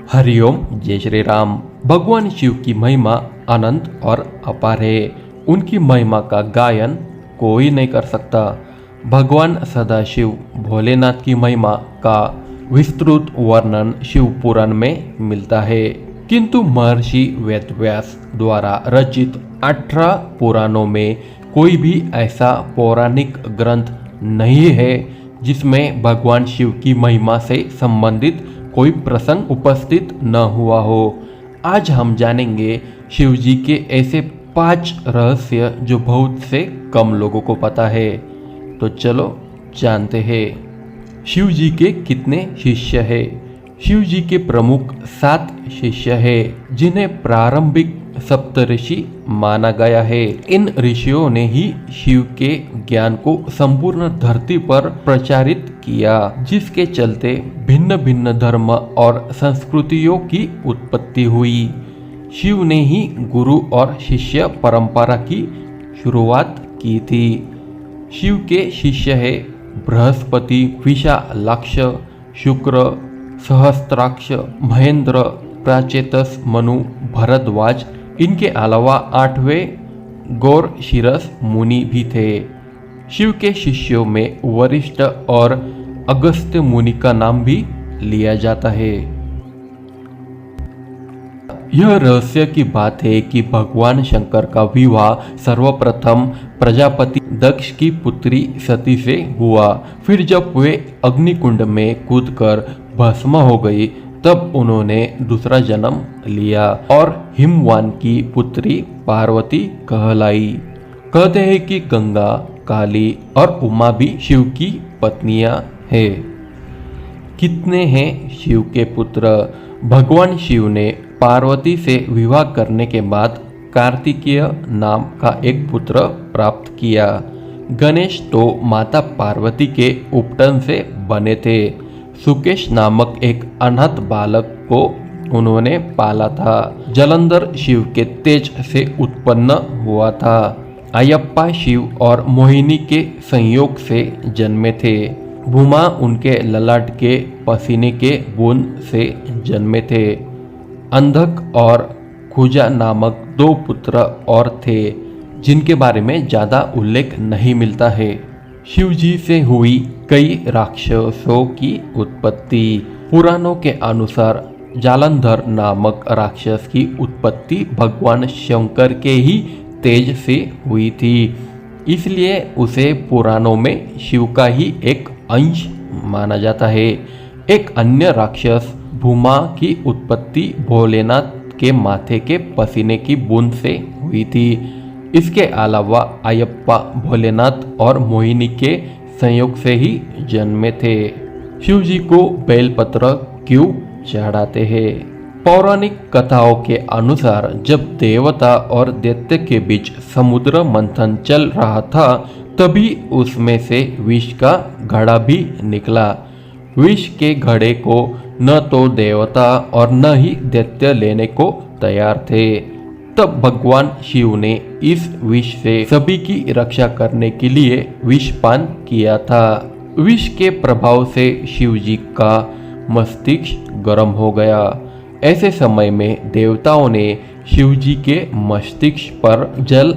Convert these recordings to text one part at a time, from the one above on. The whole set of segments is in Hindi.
हरिओम, जय श्री राम। भगवान शिव की महिमा अनंत और अपार है। उनकी महिमा का गायन कोई नहीं कर सकता। भगवान सदाशिव भोलेनाथ की महिमा का विस्तृत वर्णन शिव पुराण में मिलता है, किंतु महर्षि वेदव्यास द्वारा रचित 18 पुराणों में कोई भी ऐसा पौराणिक ग्रंथ नहीं है जिसमें भगवान शिव की महिमा से संबंधित कोई प्रसंग उपस्थित न हुआ हो। आज हम जानेंगे शिव जी के ऐसे 5 रहस्य जो बहुत से कम लोगों को पता है। तो चलो जानते हैं। शिव जी के कितने शिष्य हैं? शिव जी के प्रमुख 7 शिष्य हैं, जिन्हें प्रारंभिक सप्तऋषि माना गया है। इन ऋषियों ने ही शिव के ज्ञान को संपूर्ण धरती पर प्रचारित किया, जिसके चलते भिन्न भिन्न धर्म और संस्कृतियों की उत्पत्ति हुई। शिव ने ही गुरु और शिष्य परंपरा की शुरुआत की थी। शिव के शिष्य है बृहस्पति, विशालाक्ष, शुक्र, सहस्त्राक्ष, महेंद्र, प्राचेतस, मनु, भरद्वाज। इनके अलावा 8वें गौरशिरस मुनि भी थे। शिव के शिष्यों में वरिष्ठ और अगस्त्य मुनि का नाम भी लिया जाता है। यह रहस्य की बात है कि भगवान शंकर का विवाह सर्वप्रथम प्रजापति दक्ष की पुत्री सती से हुआ। फिर जब वे अग्निकुंड में कूदकर भस्म हो गई, तब उन्होंने दूसरा जन्म लिया और हिमवान की पुत्री पार्वती कहलाई। कहते हैं कि गंगा, काली और उमा भी शिव की पत्नियां हैं। कितने हैं शिव के पुत्र? भगवान शिव ने पार्वती से विवाह करने के बाद कार्तिकेय नाम का एक पुत्र प्राप्त किया। गणेश तो माता पार्वती के उपटन से बने थे। सुकेश नामक एक अनाथ बालक को उन्होंने पाला था। जलंधर शिव के तेज से उत्पन्न हुआ था। अयप्पा शिव और मोहिनी के संयोग से जन्मे थे। भूमा उनके ललाट के पसीने के बूंद से जन्मे थे। अंधक और खुजा नामक 2 पुत्र और थे, जिनके बारे में ज्यादा उल्लेख नहीं मिलता है। शिव जी से हुई कई राक्षसों की उत्पत्ति। पुराणों के अनुसार जालंधर नामक राक्षस की उत्पत्ति भगवान शंकर के ही तेज से हुई थी, इसलिए उसे पुराणों में शिव का ही एक अंश माना जाता है। एक अन्य राक्षस भूमा की उत्पत्ति भोलेनाथ के माथे के पसीने की बूंद से हुई थी। इसके अलावा अयप्पा भोलेनाथ और मोहिनी के संयोग से ही जन्मे थे। शिव जी को बेलपत्र क्यों चढ़ाते हैं? पौराणिक कथाओं के अनुसार जब देवता और दैत्य के बीच समुद्र मंथन चल रहा था, तभी उसमें से विष का घड़ा भी निकला। विष के घड़े को न तो देवता और न ही दैत्य लेने को तैयार थे। तब भगवान शिव ने इस विष से सभी की रक्षा करने के लिए विषपान किया था। विष के प्रभाव से शिव जी का मस्तिष्क गर्म हो गया। ऐसे समय में देवताओं ने शिव जी के मस्तिष्क पर जल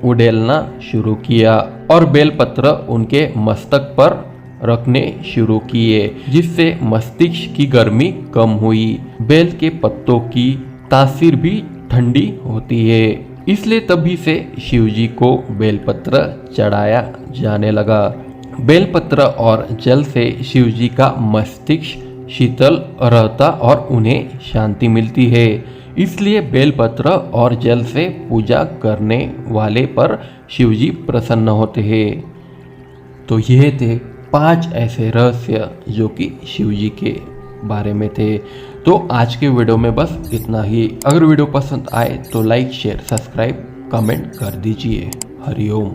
उड़ेलना शुरू किया और बेलपत्र उनके मस्तक पर रखने शुरू किए, जिससे मस्तिष्क की गर्मी कम हुई। बेल के पत्तों की तासीर भी ठंडी होती है, इसलिए तभी से शिव जी को बेलपत्र चढ़ाया जाने लगा। बेलपत्र और जल से शिव जी का मस्तिष्क शीतल रहता और उन्हें शांति मिलती है, इसलिए बेलपत्र और जल से पूजा करने वाले पर शिव जी प्रसन्न होते हैं। तो यह थे 5 ऐसे रहस्य जो कि शिव जी के बारे में थे। तो आज के वीडियो में बस इतना ही। अगर वीडियो पसंद आए तो लाइक, शेयर, सब्सक्राइब, कमेंट कर दीजिए। हरिओम।